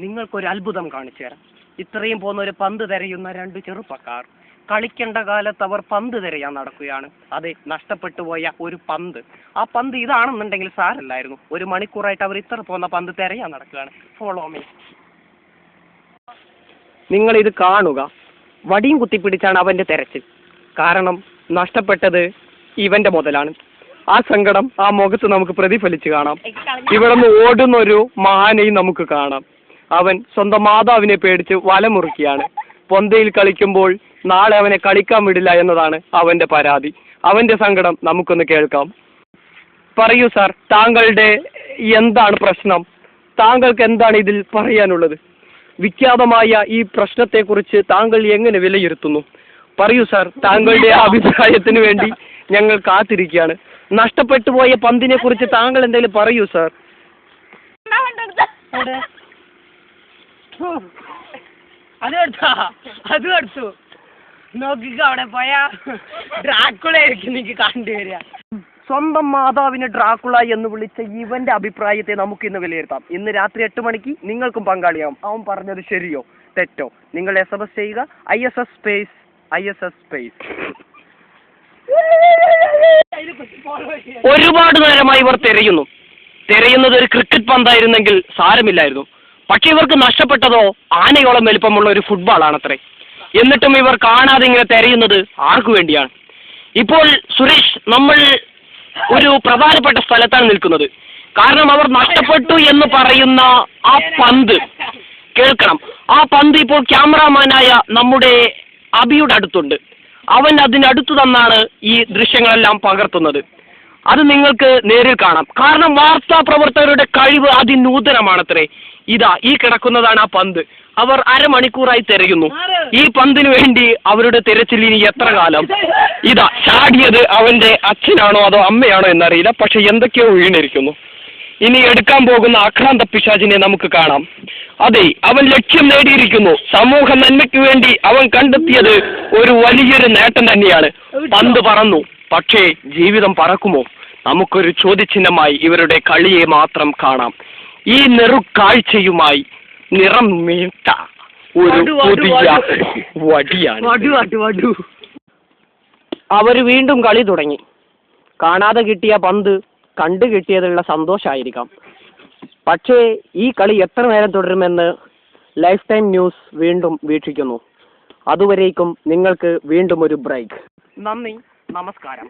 നിങ്ങൾക്കൊരു അത്ഭുതം കാണിച്ചു തരാം. ഇത്രയും പോകുന്ന ഒരു പന്ത് തിരയുന്ന രണ്ട് ചെറുപ്പക്കാർ കളിക്കേണ്ട കാലത്ത് അവർ പന്ത് തിരയാൻ നടക്കുകയാണ്. അതെ, നഷ്ടപ്പെട്ടു പോയ ഒരു പന്ത്. ആ പന്ത് ഇതാണെന്നുണ്ടെങ്കിൽ സാരല്ലായിരുന്നു. ഒരു മണിക്കൂറായിട്ട് അവർ ഇത്ര പോകുന്ന പന്ത് തിരയാൻ നടക്കുകയാണ്. Follow me. നിങ്ങൾ ഇത് കാണുക. വടിയും കുത്തിപ്പിടിച്ചാണ് അവന്റെ തെരച്ചിൽ. കാരണം നഷ്ടപ്പെട്ടത് ഇവന്റെ മുതലാണ്. ആ സങ്കടം ആ മുഖത്ത് നമുക്ക് പ്രതിഫലിച്ച് കാണാം. ഇവിടെ നിന്ന് ഓടുന്ന ഒരു മഹാനെയും നമുക്ക് കാണാം. അവൻ സ്വന്തം മാതാവിനെ പേടിച്ച് വലമുറുക്കിയാണ്. പൊന്തയിൽ കളിക്കുമ്പോൾ നാളെ അവനെ കളിക്കാൻ വിടില്ല എന്നതാണ് അവന്റെ പരാതി. അവന്റെ സങ്കടം നമുക്കൊന്ന് കേൾക്കാം. പറയൂ സാർ, താങ്കളുടെ എന്താണ് പ്രശ്നം? താങ്കൾക്ക് എന്താണ് ഇതിൽ പറയാനുള്ളത്? വിഖ്യാതമായ ഈ പ്രശ്നത്തെക്കുറിച്ച് താങ്കൾ എങ്ങനെ വിലയിരുത്തുന്നു? പറയൂ സാർ, താങ്കളുടെ അഭിപ്രായത്തിന് വേണ്ടി ഞങ്ങൾ കാത്തിരിക്കുകയാണ്. നഷ്ടപ്പെട്ടു പോയ പന്തിനെ കുറിച്ച് താങ്കൾ എന്തെങ്കിലും പറയൂ സാർ. അത് എടുത്തു നോക്കിക്ക, അവിടെ പോയാ ഡ്രാക്കുളായിരിക്കും എനിക്ക് കണ്ടുവരിക. സ്വന്തം മാതാവിനെ ഡ്രാക്കുള എന്ന് വിളിച്ച ഇവന്റെ അഭിപ്രായത്തെ നമുക്ക് ഇന്ന് വിലയിരുത്താം. ഇന്ന് രാത്രി 8 മണിക്ക് നിങ്ങൾക്കും പങ്കാളിയാവും. അവൻ പറഞ്ഞത് ശരിയോ തെറ്റോ? നിങ്ങൾ SMS ചെയ്യുക ISS സ്പേസ്. ഒരുപാട് നേരമായി ഇവർ തിരയുന്നത് ഒരു ക്രിക്കറ്റ് പന്തായിരുന്നെങ്കിൽ സാരമില്ലായിരുന്നു. പക്ഷെ ഇവർക്ക് നഷ്ടപ്പെട്ടതോ ആനയോളം വലിപ്പമുള്ള ഒരു ഫുട്ബോളാണത്രേ. എന്നിട്ടും ഇവർ കാണാതെ ഇങ്ങനെ തിരയുന്നത് ആർക്കു വേണ്ടിയാണ്? ഇപ്പോൾ സുരേഷ്, നമ്മൾ ഒരു പ്രധാനപ്പെട്ട സ്ഥലത്താണ് നിൽക്കുന്നത്. കാരണം അവർ നഷ്ടപ്പെട്ടു എന്ന് പറയുന്ന ആ പന്ത് കേൾക്കണം. ആ പന്ത് ഇപ്പോൾ ക്യാമറാമാനായ നമ്മുടെ അബിയുടെ അടുത്തുണ്ട്. അവൻ അതിനടുത്തു തന്നാണ് ഈ ദൃശ്യങ്ങളെല്ലാം പകർത്തുന്നത്. അത് നിങ്ങൾക്ക് നേരിൽ കാണാം. കാരണം വാർത്താ പ്രവർത്തകരുടെ കഴിവ് അതിനൂതനമാണത്രേ. ഇതാ ഈ കിടക്കുന്നതാണ് ആ പന്ത്. അവർ അരമണിക്കൂറായി തിരയുന്നു. ഈ പന്തിനു വേണ്ടി അവരുടെ തിരച്ചിൽ ഇനി എത്ര കാലം? ഇതാ ചാടിയത് അവന്റെ അച്ഛനാണോ അതോ അമ്മയാണോ എന്നറിയില്ല. പക്ഷെ എന്തൊക്കെയോ വീണിരിക്കുന്നു. ഇനി എടുക്കാൻ പോകുന്ന ആക്രാന്ത പിശാചിനെ നമുക്ക് കാണാം. അതെ, അവൻ ലക്ഷ്യം നേടിയിരിക്കുന്നു. സമൂഹ നന്മയ്ക്ക് വേണ്ടി അവൻ കണ്ടെത്തിയത് ഒരു വലിയൊരു നേട്ടം തന്നെയാണ്. പന്ത് പറന്നു. പക്ഷേ ജീവിതം പറക്കുമോ? നമുക്കൊരു ചോദ്യചിഹ്നമായി ഇവരുടെ കളിയെ മാത്രം കാണാം. ഈ നെറുക്കാഴ്ചയുമായി നിറം മീട്ട ഒരു പുതിയ വടിയാണ്. അവർ വീണ്ടും കളി തുടങ്ങി. കാണാതെ കിട്ടിയ പന്ത് കണ്ടു കിട്ടിയതിലുള്ള സന്തോഷമായിരിക്കാം. പക്ഷേ ഈ കളി എത്ര നേരം തുടരുമെന്ന് ലൈഫ് ടൈം ന്യൂസ് വീണ്ടും വീക്ഷിക്കുന്നു. അതുവരേക്കും നിങ്ങൾക്ക് വീണ്ടും ഒരു ബ്രേക്ക്. നന്ദി, നമസ്കാരം.